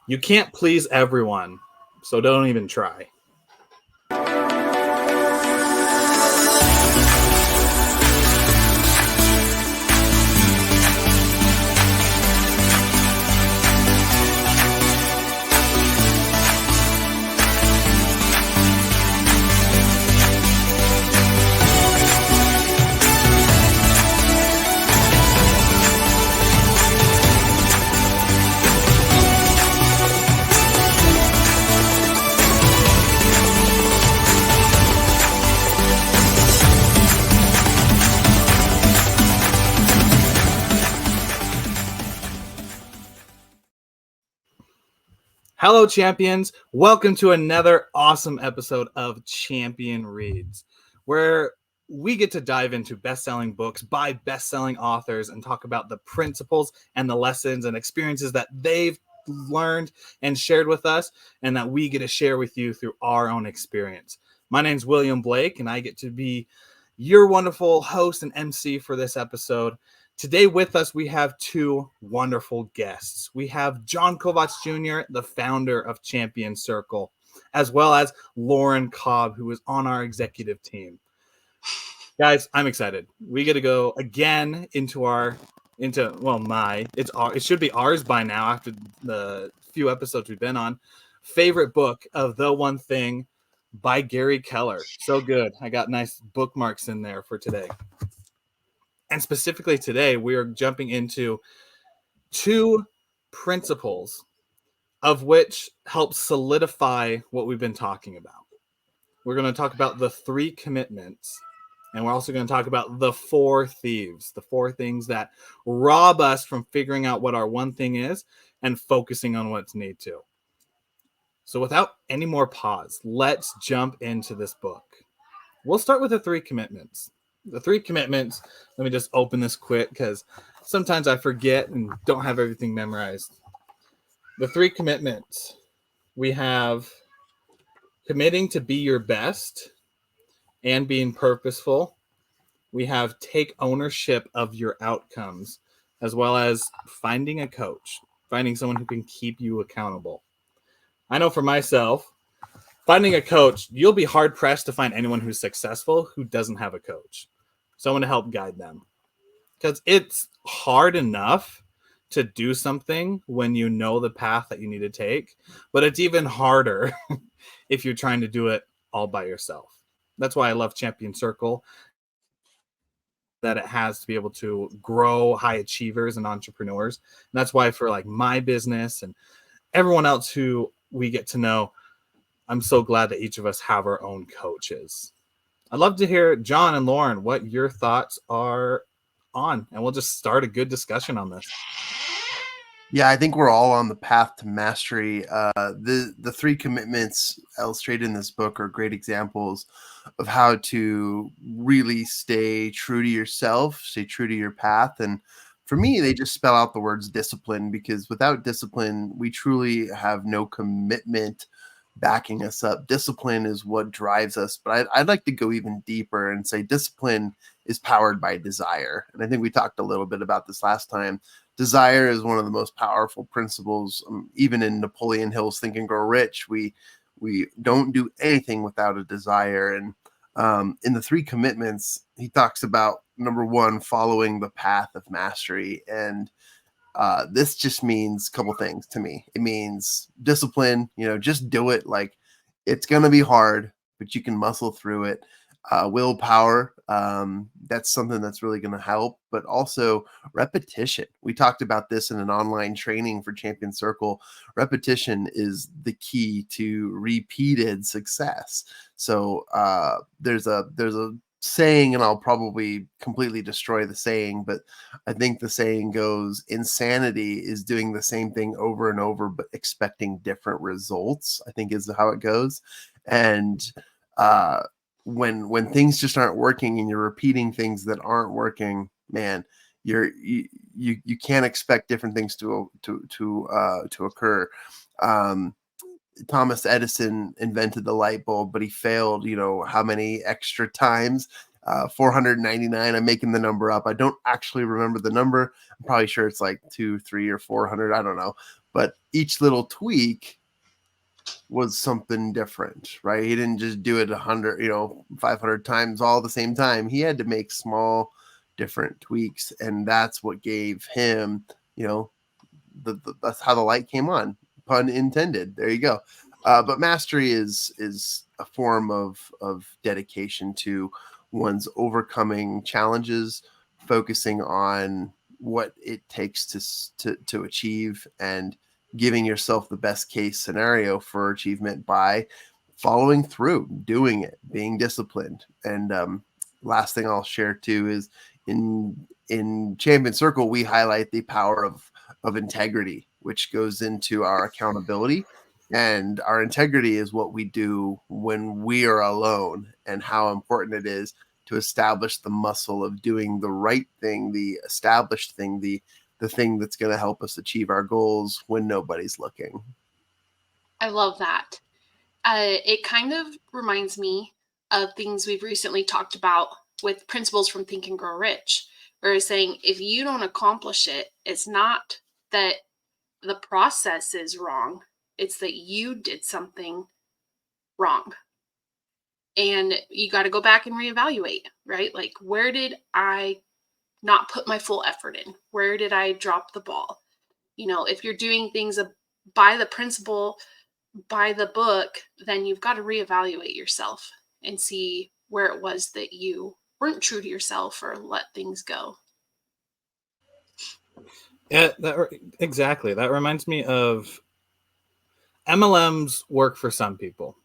You can't please everyone, so don't even try. Hello, champions. Welcome to another awesome episode of Champion Reads, where we get to dive into best-selling books by best-selling authors and talk about the principles and the lessons and experiences that they've learned and shared with us, and that we get to share with you through our own experience. My name's William Blake, and I get to be your wonderful host and MC for this episode. Today with us, we have two wonderful guests. We have John Kovacs Jr., the founder of Champion Circle, as well as Lauren Cobb, who is on our executive team. Guys, I'm excited. We get to go again it should be ours by now after the few episodes we've been on. Favorite book of The One Thing by Gary Keller. So good. I got nice bookmarks in there for today. And specifically today, we are jumping into two principles of which help solidify what we've been talking about. We're going to talk about the 3 commitments, and we're also going to talk about the 4 thieves, the 4 things that rob us from figuring out what our one thing is and focusing on what's need to. So without any more pause, let's jump into this book. We'll start with the 3 commitments. The 3 commitments, let me just open this quick because sometimes I forget and don't have everything memorized. The 3 commitments, we have committing to be your best and being purposeful. We have take ownership of your outcomes, as well as finding a coach, finding someone who can keep you accountable. I know for myself, finding a coach, you'll be hard pressed to find anyone who's successful who doesn't have a coach. Someone to help guide them, because it's hard enough to do something when you know the path that you need to take, but it's even harder if you're trying to do it all by yourself. That's why I love Champion Circle, that it has to be able to grow high achievers and entrepreneurs. And that's why for like my business and everyone else who we get to know, I'm so glad that each of us have our own coaches. I'd love to hear, John and Lauren, what your thoughts are on, and we'll just start a good discussion on this. Yeah, I think we're all on the path to mastery. The 3 commitments illustrated in this book are great examples of how to really stay true to yourself, stay true to your path. And for me, they just spell out the words discipline, because without discipline, we truly have no commitment backing us up. Discipline is what drives us. But I'd like to go even deeper and say discipline is powered by desire. And I think we talked a little bit about this last time. Desire is one of the most powerful principles. Even in Napoleon Hill's Think and Grow Rich, we don't do anything without a desire. And in the 3 commitments, he talks about, number 1, following the path of mastery. And this just means a couple things to me. It means discipline, just do it. Like, it's going to be hard, but you can muscle through it. Willpower, that's something that's really going to help, but also repetition. We talked about this in an online training for Champion Circle. Repetition is the key to repeated success. So there's a saying, and I'll probably completely destroy the saying, but I think the saying goes, insanity is doing the same thing over and over, but expecting different results, I think is how it goes. And when things just aren't working and you're repeating things that aren't working, man, you can't expect different things to occur. Thomas Edison invented the light bulb, but he failed, how many extra times? 499. I'm making the number up. I don't actually remember the number. I'm probably sure it's like 2, 3, or 400. I don't know. But each little tweak was something different, right? He didn't just do it 100, 500 times all at the same time. He had to make small, different tweaks, and that's what gave him, that's how the light came on. Pun intended. There you go. But mastery is a form of dedication to one's overcoming challenges, focusing on what it takes to achieve, and giving yourself the best case scenario for achievement by following through, doing it, being disciplined. And last thing I'll share too is in Champion Circle, we highlight the power of integrity, which goes into our accountability. And our integrity is what we do when we are alone, and how important it is to establish the muscle of doing the right thing, the established thing, the thing that's going to help us achieve our goals when nobody's looking. I love that. It kind of reminds me of things we've recently talked about with principles from Think and Grow Rich, where it's saying if you don't accomplish it, it's not that the process is wrong, it's that you did something wrong. And you got to go back and reevaluate, right? Like, where did I not put my full effort in? Where did I drop the ball? If you're doing things by the principle, by the book, then you've got to reevaluate yourself and see where it was that you weren't true to yourself or let things go. Yeah, exactly. That reminds me of MLMs work for some people.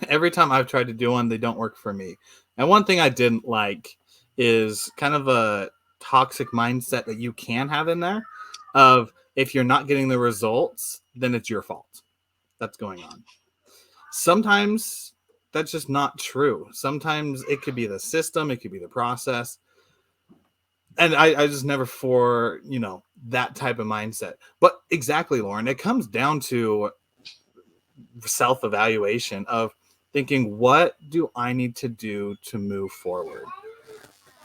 Every time I've tried to do one, they don't work for me. And one thing I didn't like is kind of a toxic mindset that you can have in there of if you're not getting the results, then it's your fault that's going on. Sometimes that's just not true. Sometimes it could be the system, it could be the process. And I just never for, that type of mindset. But exactly, Lauren, it comes down to self-evaluation of thinking, what do I need to do to move forward?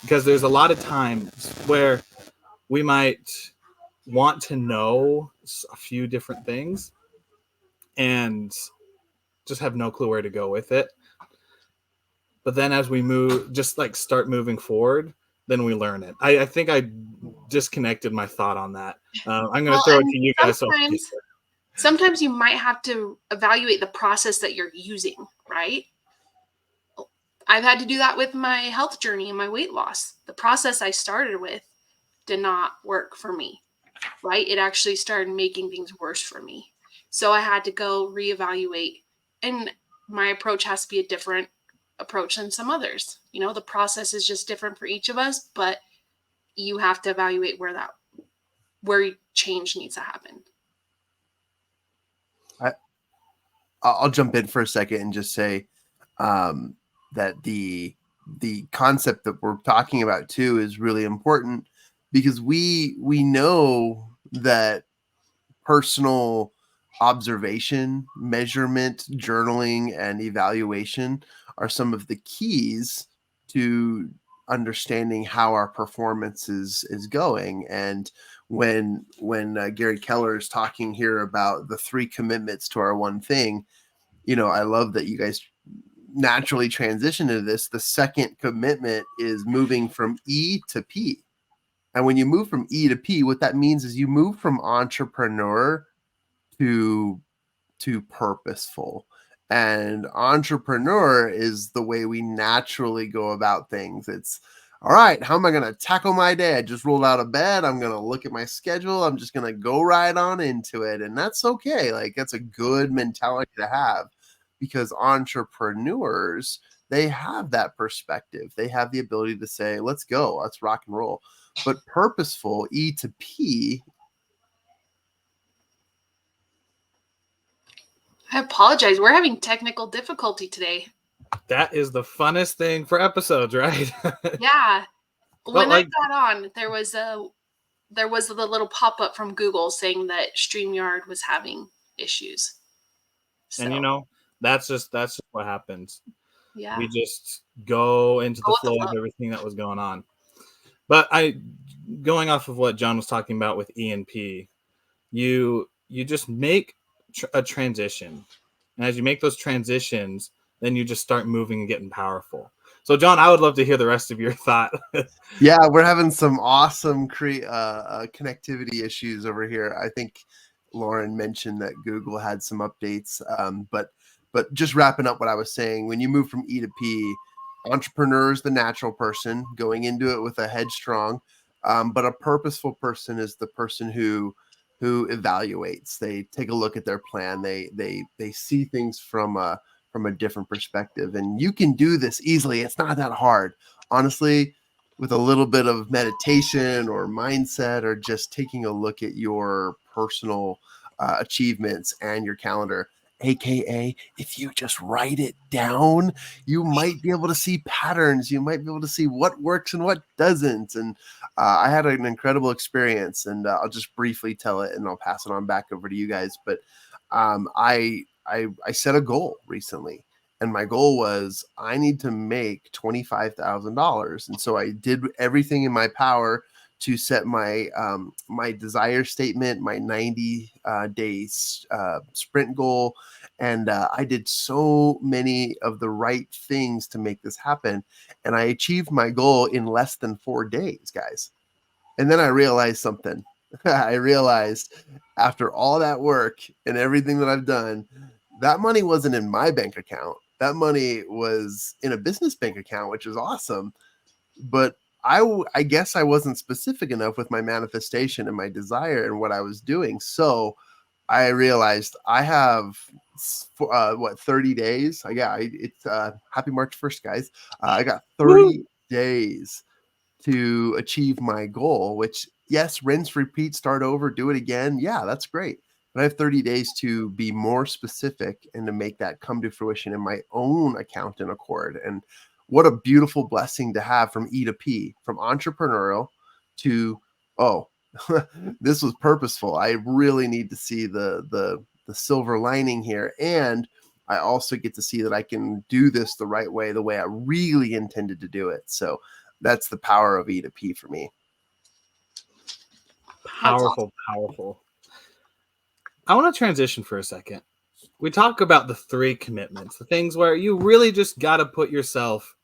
Because there's a lot of times where we might want to know a few different things and just have no clue where to go with it. But then as we start moving forward, then we learn it. I think I disconnected my thought on that. I'm going to throw it to you guys. Sometimes you might have to evaluate the process that you're using, right? I've had to do that with my health journey and my weight loss. The process I started with did not work for me, right? It actually started making things worse for me. So I had to go reevaluate. And my approach has to be a different approach than some others. The process is just different for each of us, but you have to evaluate where change needs to happen. I'll jump in for a second and just say that the concept that we're talking about too is really important, because we know that personal observation, measurement, journaling, and evaluation are some of the keys to understanding how our performance is going. And when Gary Keller is talking here about the 3 commitments to our one thing, I love that you guys naturally transition to this. The second commitment is moving from E to P. And when you move from E to P, what that means is you move from entrepreneur to purposeful. And entrepreneur is the way we naturally go about things. It's all right, how am I going to tackle my day? I just rolled out of bed. I'm going to look at my schedule. I'm just going to go right on into it. And that's okay. Like, that's a good mentality to have, because entrepreneurs, they have that perspective. They have the ability to say, let's go, let's rock and roll. But purposeful, E to P. I apologize. We're having technical difficulty today. That is the funnest thing for episodes, right? Yeah. When I got on, there was the little pop-up from Google saying that StreamYard was having issues. So. And that's just what happens. Yeah. We just go into the Go with the flow flow. of everything that was going on. But going off of what John was talking about with E&P, you just make a transition. And as you make those transitions, then you just start moving and getting powerful. So, John, I would love to hear the rest of your thought. Yeah, we're having some awesome connectivity issues over here. I think Lauren mentioned that Google had some updates, but just wrapping up what I was saying, when you move from E to P, entrepreneur is the natural person going into it with a headstrong, but a purposeful person is the person who evaluates. They take a look at their plan. They see things from a different perspective, and you can do this easily. It's not that hard, honestly, with a little bit of meditation or mindset, or just taking a look at your personal achievements and your calendar. AKA, if you just write it down, you might be able to see patterns. You might be able to see what works and what doesn't. And I had an incredible experience, and I'll just briefly tell it, and I'll pass it on back over to you guys. But I set a goal recently, and my goal was I need to make $25,000. And so I did everything in my power to set my my desire statement, my 90 days sprint goal. And I did so many of the right things to make this happen. And I achieved my goal in less than 4 days, guys. And then I realized something. I realized after all that work and everything that I've done, that money wasn't in my bank account. That money was in a business bank account, which is awesome. But I guess I wasn't specific enough with my manifestation and my desire and what I was doing. So I realized I have 30 days. It's happy March 1st, guys. I got 30 days to achieve my goal, which, yes, rinse, repeat, start over, do it again. Yeah, that's great. But I have 30 days to be more specific and to make that come to fruition in my own account and accord. And what a beautiful blessing to have from E to P, from entrepreneurial to, oh, this was purposeful. I really need to see the silver lining here. And I also get to see that I can do this the right way, the way I really intended to do it. So that's the power of E to P for me. Powerful. I want to transition for a second. We talk about the 3 commitments, the things where you really just got to put yourself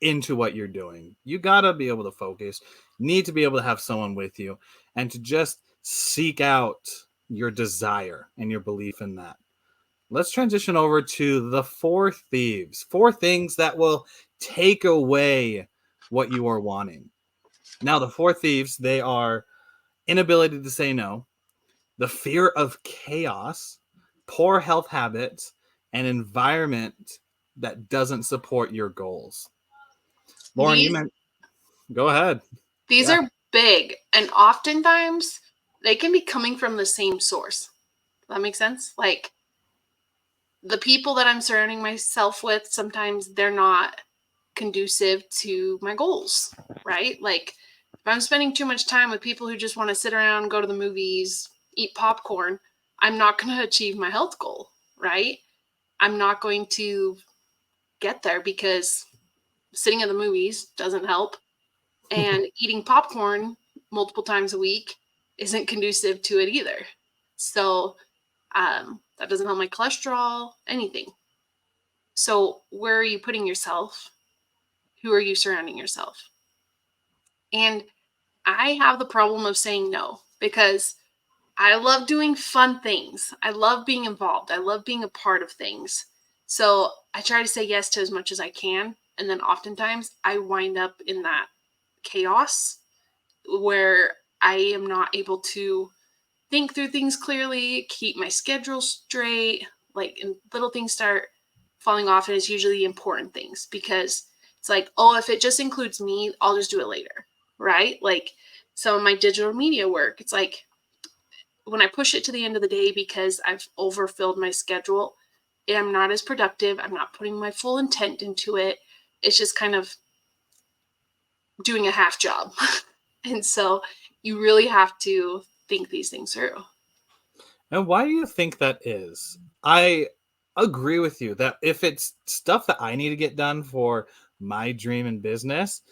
into what you're doing. You got to be able to focus, need to be able to have someone with you, and to just seek out your desire and your belief in that. Let's transition over to the 4 thieves, 4 things that will take away what you are wanting. Now, the 4 thieves, they are inability to say no, the fear of chaos, poor health habits, and environment that doesn't support your goals. Lauren, you These meant, go ahead. these Yeah. are big, and oftentimes they can be coming from the same source. Does that make sense? Like, the people that I'm surrounding myself with, sometimes they're not conducive to my goals, right? Like, if I'm spending too much time with people who just want to sit around, go to the movies, eat popcorn, I'm not going to achieve my health goal, right? I'm not going to get there because sitting at the movies doesn't help, and eating popcorn multiple times a week isn't conducive to it either. So that doesn't help my cholesterol, anything. So where are you putting yourself? Who are you surrounding yourself? And I have the problem of saying no because I love doing fun things. I love being involved. I love being a part of things. So I try to say yes to as much as I can. And then oftentimes I wind up in that chaos where I am not able to think through things clearly, keep my schedule straight, like, and little things start falling off, and it's usually important things because it's like, oh, if it just includes me, I'll just do it later, right? Like some of my digital media work, it's like when I push it to the end of the day because I've overfilled my schedule, I'm not as productive. I'm not putting my full intent into it. It's just kind of doing a half job. And so you really have to think these things through. And why do you think that is? I agree with you that if it's stuff that I need to get done for my dream and business,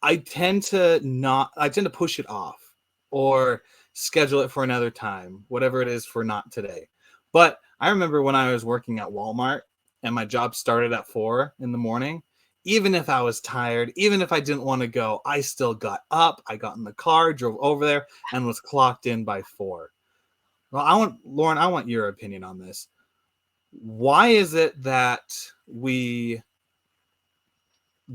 I tend to push it off or schedule it for another time, whatever it is for not today. But I remember when I was working at Walmart and my job started at 4 in the morning, even if I was tired, even if I didn't want to go, I still got up, I got in the car, drove over there, and was clocked in by 4. Well, Lauren, I want your opinion on this. Why is it that we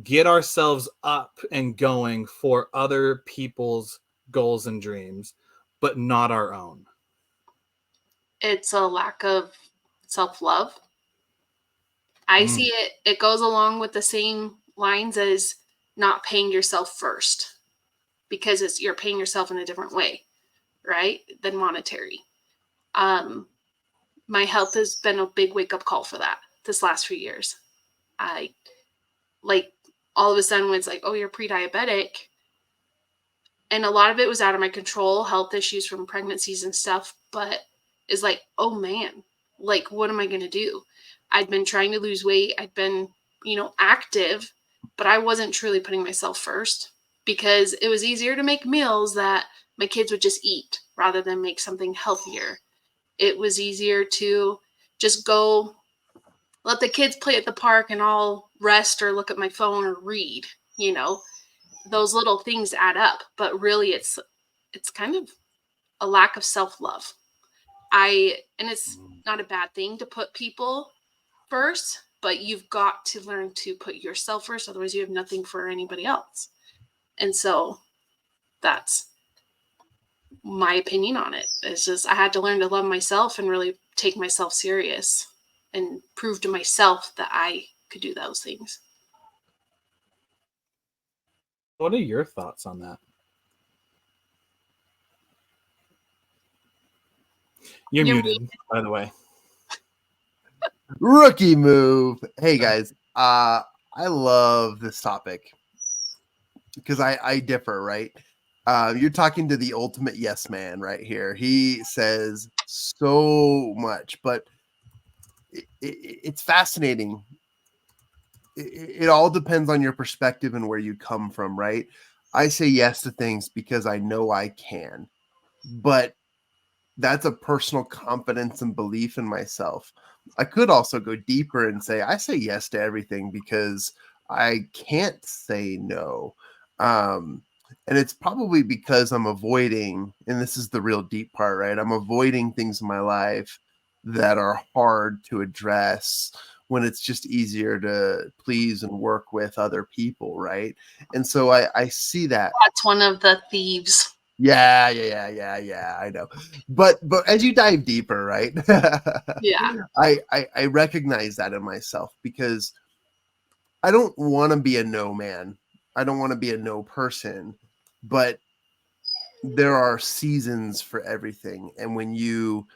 get ourselves up and going for other people's goals and dreams, but not our own? It's a lack of self-love. I see it goes along with the same lines as not paying yourself first, because you're paying yourself in a different way, right, than monetary. My health has been a big wake-up call for that this last few years. I like all of a sudden when it's like, oh, you're pre-diabetic, and a lot of it was out of my control, health issues from pregnancies and stuff, but it's like, oh man, like what am I going to do? I'd been trying to lose weight, I'd been, active, but I wasn't truly putting myself first, because it was easier to make meals that my kids would just eat rather than make something healthier. It was easier to just go let the kids play at the park and I'll rest or look at my phone or read. Those little things add up, but really it's kind of a lack of self-love. And it's not a bad thing to put people first, but you've got to learn to put yourself first, otherwise you have nothing for anybody else. And so that's my opinion on it. It's just I had to learn to love myself and really take myself serious and prove to myself that I could do those things. What are your thoughts on that? You're muted, by the way. Rookie move. Hey guys, I love this topic because I differ, right? You're talking to the ultimate yes man right here. He says so much, but it's fascinating. It all depends on your perspective and where you come from, right? I say yes to things because I know I can, but that's a personal confidence and belief in myself. I could also go deeper and say I say yes to everything because I can't say no. And it's probably because I'm avoiding, and this is the real deep part, right? I'm avoiding things in my life that are hard to address when it's just easier to please and work with other people, right? And so I see that. That's one of the thieves. Yeah. I know, but as you dive deeper, right? Yeah. I recognize that in myself because I don't want to be a no man. I don't want to be a no person, but there are seasons for everything, and when you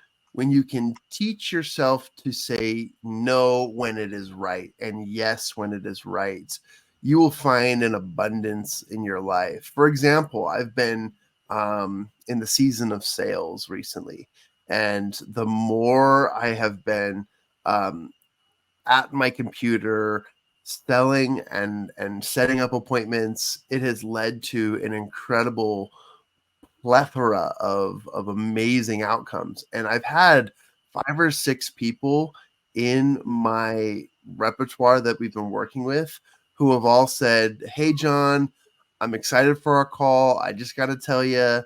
can teach yourself to say no when it is right and yes when it is right, you will find an abundance in your life. For example, I've been in the season of sales recently, and the more I have been at my computer selling and setting up appointments, it has led to an incredible plethora of amazing outcomes. And I've had 5 or 6 people in my repertoire that we've been working with who have all said, "Hey, John, I'm excited for our call. I just got to tell you,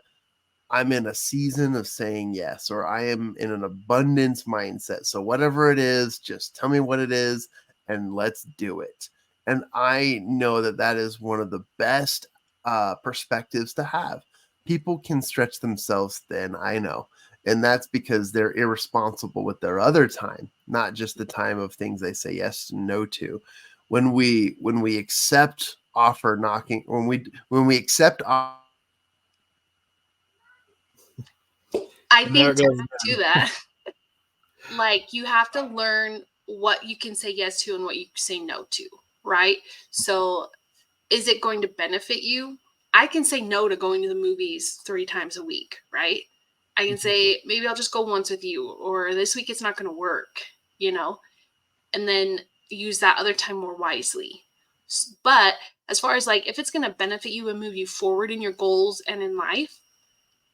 I'm in a season of saying yes, or I am in an abundance mindset. So whatever it is, just tell me what it is and let's do it." And I know that that is one of the best perspectives to have. People can stretch themselves thin, I know. And that's because they're irresponsible with their other time, not just the time of things they say yes and no to. When we accept offer knocking, when we accept I There think it goes. to that, like you have to learn what you can say yes to and what you say no to, right? So is it going to benefit you? I can say no to going to the movies 3 times a week, right? I can say maybe I'll just go once with you, or this week it's not going to work. and then use that other time more wisely. But as far as like, if it's going to benefit you and move you forward in your goals and in life,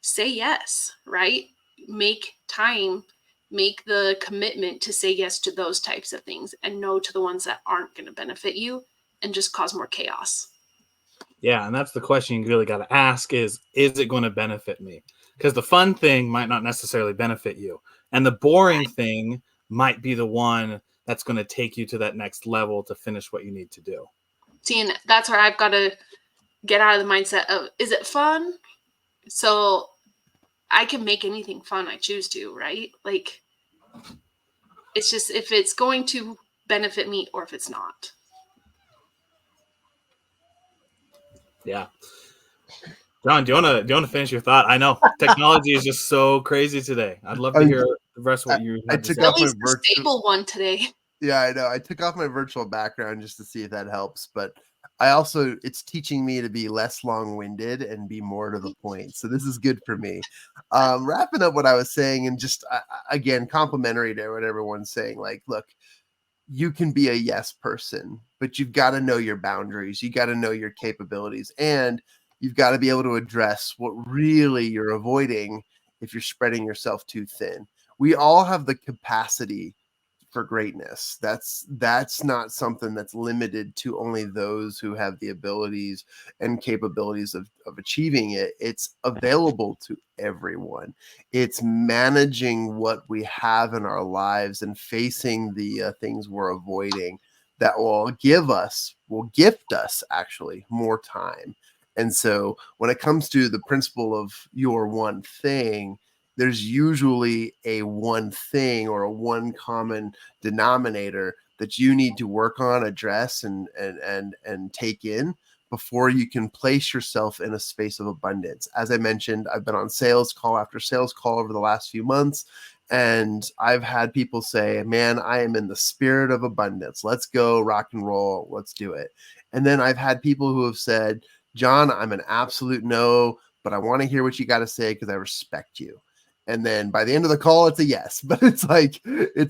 say yes, right? Make time, make the commitment to say yes to those types of things and no to the ones that aren't going to benefit you and just cause more chaos. Yeah, and that's the question you really got to ask is it going to benefit me? Because the fun thing might not necessarily benefit you. And the boring thing might be the one that's going to take you to that next level to finish what you need to do. See, and that's where I've got to get out of the mindset of, is it fun? So I can make anything fun I choose to, right? Like, it's just if it's going to benefit me or if it's not. Yeah. John, do you want to finish your thought? I know technology is just so crazy today. I'd love to hear the rest of what you I had to took say. off At my least the stable one today. Yeah, I know. I took off my virtual background just to see if that helps, but I also it's teaching me to be less long-winded and be more to the point. So this is good for me. Wrapping up what I was saying, and just again complimentary to what everyone's saying. Like, look, you can be a yes person, but you've got to know your boundaries. You got to know your capabilities, and you've got to be able to address what really you're avoiding if you're spreading yourself too thin. We all have the capacity for greatness. That's not something that's limited to only those who have the abilities and capabilities of achieving it. It's available to everyone. It's managing what we have in our lives and facing the things we're avoiding that will gift us actually more time. And so when it comes to the principle of your one thing, there's usually a one thing or a one common denominator that you need to work on, address, and take in before you can place yourself in a space of abundance. As I mentioned, I've been on sales call after sales call over the last few months, and I've had people say, man, I am in the spirit of abundance. Let's go rock and roll. Let's do it. And then I've had people who have said, John, I'm an absolute no, but I want to hear what you got to say because I respect you. And then by the end of the call, it's a yes. But it's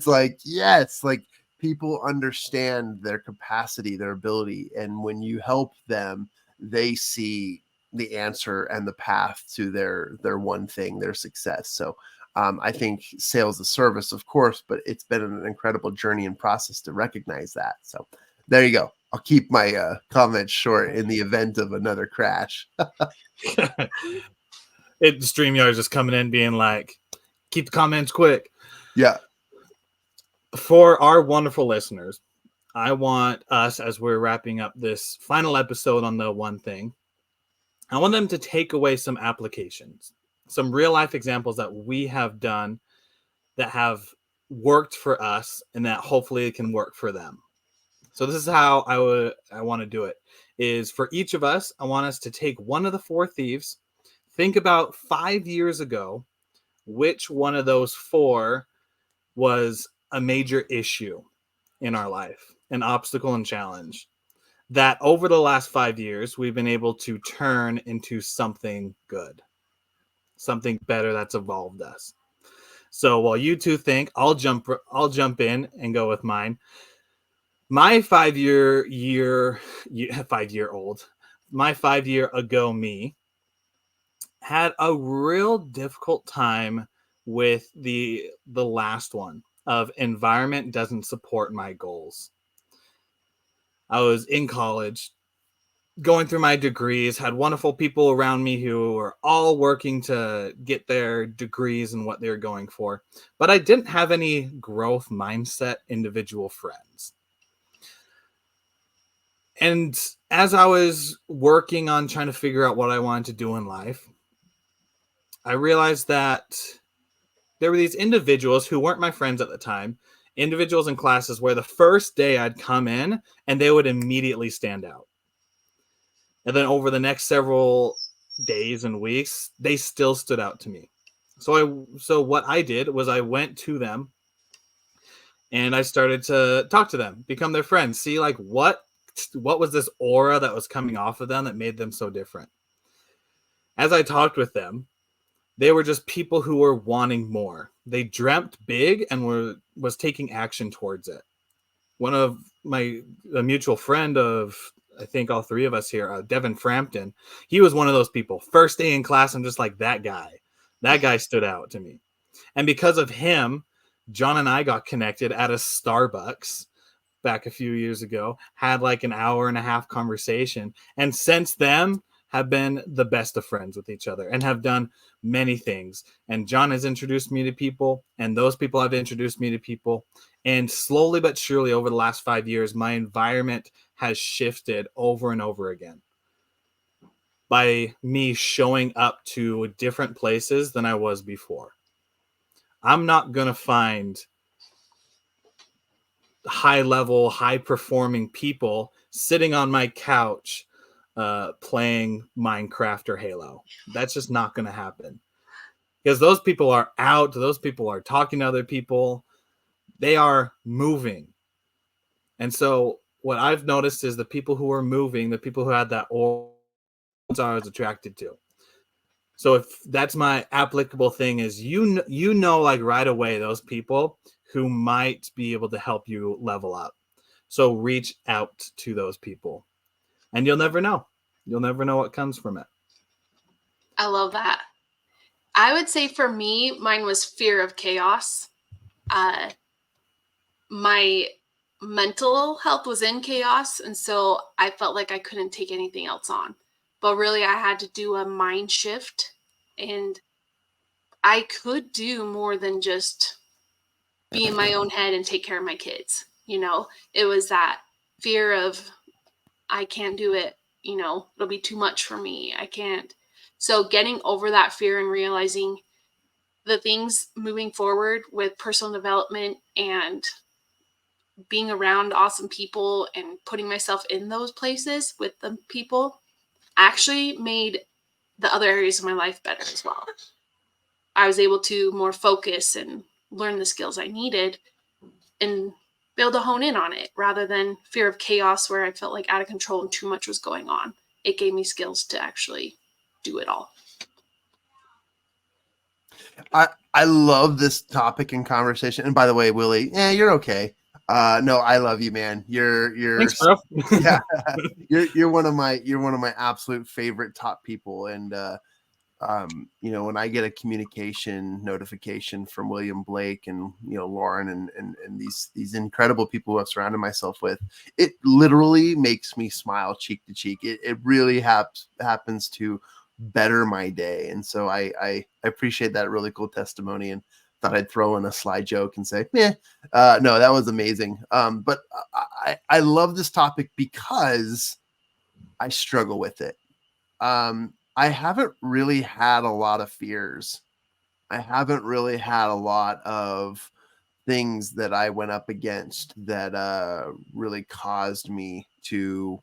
like yes, like people understand their capacity, their ability, and when you help them, they see the answer and the path to their one thing, their success. So I think sales is service, of course, but it's been an incredible journey and process to recognize that. So there you go. I'll keep my comments short in the event of another crash. StreamYard is just coming in being like, keep the comments quick. Yeah. For our wonderful listeners, I want us, as we're wrapping up this final episode on the one thing, I want them to take away some applications, some real life examples that we have done that have worked for us and that hopefully it can work for them. So this is how I want to do it. Is for each of us, I want us to take one of the four thieves, think about 5 years ago, which one of those four was a major issue in our life, an obstacle and challenge that over the last 5 years, we've been able to turn into something good, something better that's evolved us. So while you two think, I'll jump in and go with mine. My 5 year ago me had a real difficult time with the last one of environment doesn't support my goals. I was in college, going through my degrees, had wonderful people around me who were all working to get their degrees and what they were going for. But I didn't have any growth mindset individual friends. And as I was working on trying to figure out what I wanted to do in life, I realized that there were these individuals who weren't my friends at the time, individuals in classes where the first day I'd come in and they would immediately stand out. And then over the next several days and weeks, they still stood out to me. So what I did was I went to them and I started to talk to them, become their friends, see like what was this aura that was coming off of them that made them so different. As I talked with them, They were just people who were wanting more. They dreamt big and was taking action towards it. One of a mutual friend of, I think all three of us here, Devin Frampton, he was one of those people. First day in class, I'm just like, that guy. That guy stood out to me. And because of him, John and I got connected at a Starbucks back a few years ago, had like an hour and a half conversation. And since then, have been the best of friends with each other and have done many things. And John has introduced me to people, and those people have introduced me to people. And slowly but surely over the last 5 years, my environment has shifted over and over again by me showing up to different places than I was before. I'm not going to find high level, high performing people sitting on my couch playing Minecraft or Halo. That's just not going to happen, because those people are out. Those people are talking to other people. They are moving. And so what I've noticed is the people who are moving, the people who had that aura, I was attracted to. So if that's my applicable thing, is you know like right away those people who might be able to help you level up. So reach out to those people, and you'll never know. You'll never know what comes from it. I love that. I would say for me, mine was fear of chaos. My mental health was in chaos, and so I felt like I couldn't take anything else on. But really, I had to do a mind shift, and I could do more than just be in my own head and take care of my kids. It was that fear of, I can't do it. It'll be too much for me. I can't. So getting over that fear and realizing the things moving forward with personal development and being around awesome people and putting myself in those places with the people actually made the other areas of my life better as well. I was able to more focus and learn the skills I needed and be able to hone in on it rather than fear of chaos where I felt like out of control and too much was going on. It gave me skills to actually do it all. I love this topic and conversation. And by the way, Willie, you're okay. No, I love you, man. You're Thanks, bro. yeah, you're one of my absolute favorite top people. And when I get a communication notification from William Blake and Lauren and these incredible people who I've surrounded myself with, it literally makes me smile cheek to cheek. It really happens to better my day. And so I appreciate that really cool testimony, and thought I'd throw in a sly joke and say, no, that was amazing. But I love this topic because I struggle with it. I haven't really had a lot of fears. I haven't really had a lot of things that I went up against that really caused me to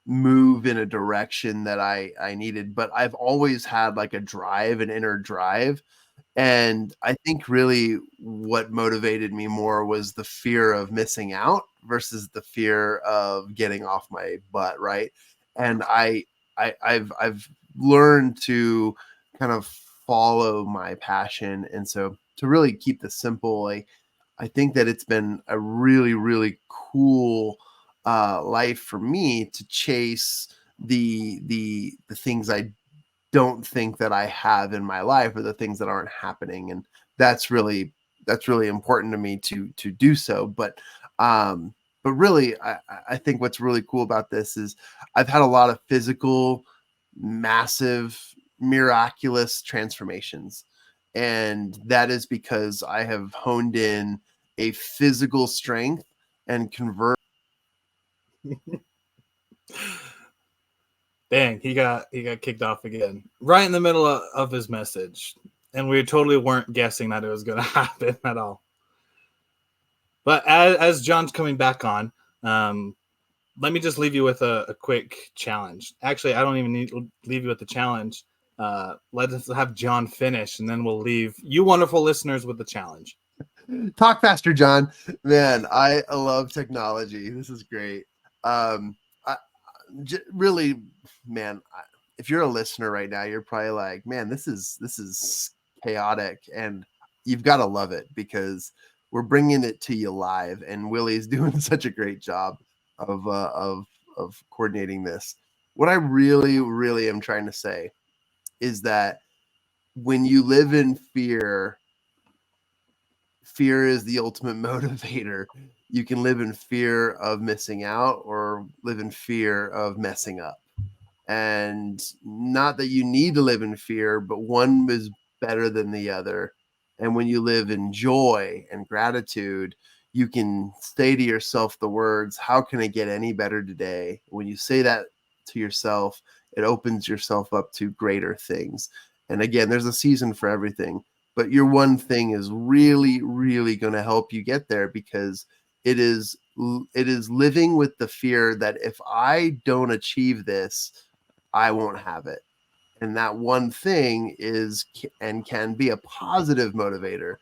move in a direction that I needed. But I've always had like a drive, an inner drive. And I think really what motivated me more was the fear of missing out versus the fear of getting off my butt, right? And I've learned to kind of follow my passion. And so to really keep this simple, I think that it's been a really, really cool life for me to chase the things I don't think that I have in my life, or the things that aren't happening. And that's really important to me to do so. But really, I think what's really cool about this is I've had a lot of physical, massive, miraculous transformations. And that is because I have honed in a physical strength and convert. Dang, he got kicked off again right in the middle of his message, and we totally weren't guessing that it was going to happen at all. But as John's coming back on, let me just leave you with a quick challenge. Actually, I don't even need to leave you with the challenge. Let us have John finish, and then we'll leave you wonderful listeners with the challenge. Talk faster, John. Man, I love technology. This is great. Really, man, if you're a listener right now, you're probably like, man, this is chaotic, and you've got to love it because we're bringing it to you live, and Willie's doing such a great job of coordinating this. What I really, really am trying to say is that when you live in fear, fear is the ultimate motivator. You can live in fear of missing out or live in fear of messing up. And not that you need to live in fear, but one is better than the other. And when you live in joy and gratitude, you can say to yourself the words, how can I get any better today? When you say that to yourself, it opens yourself up to greater things. And again, there's a season for everything, but your one thing is really, really going to help you get there, because it is living with the fear that if I don't achieve this, I won't have it. And that one thing is and can be a positive motivator.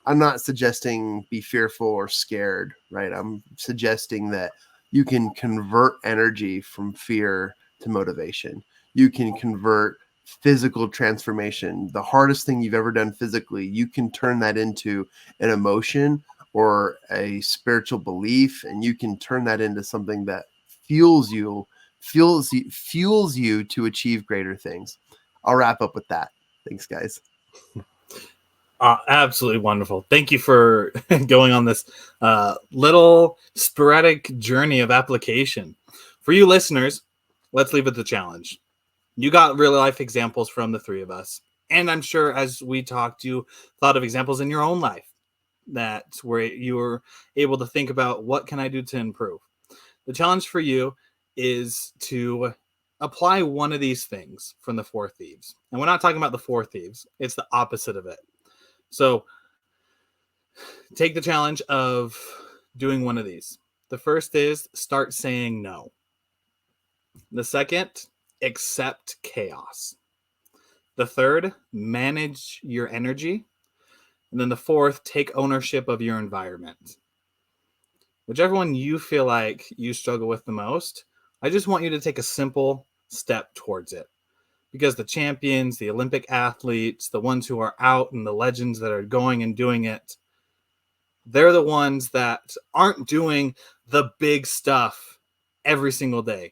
I'm not suggesting be fearful or scared, right? I'm suggesting that you can convert energy from fear to motivation. You can convert physical transformation, the hardest thing you've ever done physically, you can turn that into an emotion or a spiritual belief, and you can turn that into something that fuels you to achieve greater things. I'll wrap up with that. Thanks, guys. Absolutely wonderful. Thank you for going on this little sporadic journey of application. For you listeners, let's leave it the challenge. You got real life examples from the three of us. And I'm sure as we talked, you thought of examples in your own life that where you were able to think about what can I do to improve. The challenge for you is to apply one of these things from the Four Thieves. And we're not talking about the Four Thieves. It's the opposite of it. So take the challenge of doing one of these. The first is start saying no. The second, accept chaos. The third, manage your energy. And then the fourth, take ownership of your environment. Whichever one you feel like you struggle with the most, I just want you to take a simple step towards it. Because the champions, the Olympic athletes, the ones who are out and the legends that are going and doing it, they're the ones that aren't doing the big stuff every single day.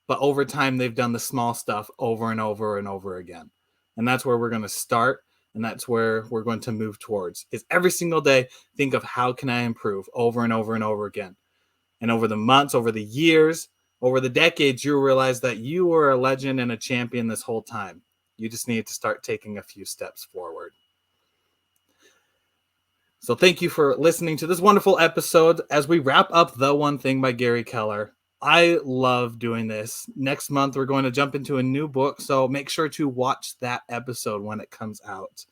But over time, they've done the small stuff over and over and over again. And that's where we're going to start. And that's where we're going to move towards, is every single day, think of how can I improve over and over and over again. And over the months, over the years, over the decades, you realize that you were a legend and a champion this whole time. You just need to start taking a few steps forward. So thank you for listening to this wonderful episode as we wrap up The One Thing by Gary Keller. I love doing this. Next month, we're going to jump into a new book, so make sure to watch that episode when it comes out.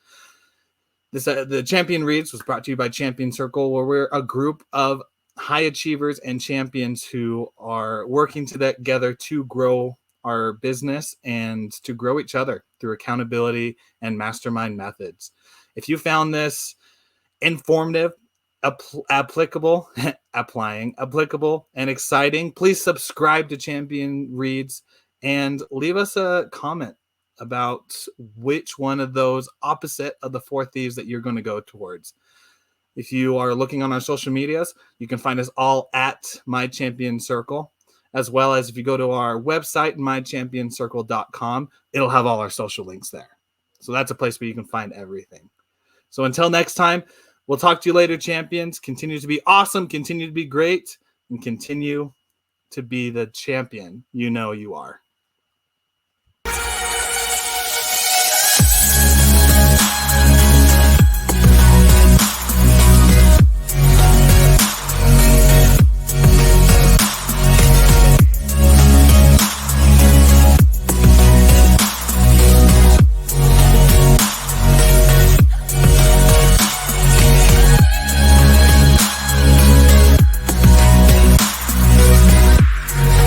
The Champion Reads was brought to you by Champion Circle, where we're a group of high achievers and champions who are working together to grow our business and to grow each other through accountability and mastermind methods. If you found this informative, applicable, and exciting, please subscribe to Champion Reads and leave us a comment about which one of those opposite of the Four Thieves that you're going to go towards. If you are looking on our social medias, you can find us all at My Champion Circle, as well as if you go to our website, mychampionscircle.com, it'll have all our social links there. So that's a place where you can find everything. So until next time, we'll talk to you later, champions. Continue to be awesome, continue to be great, and continue to be the champion you know you are.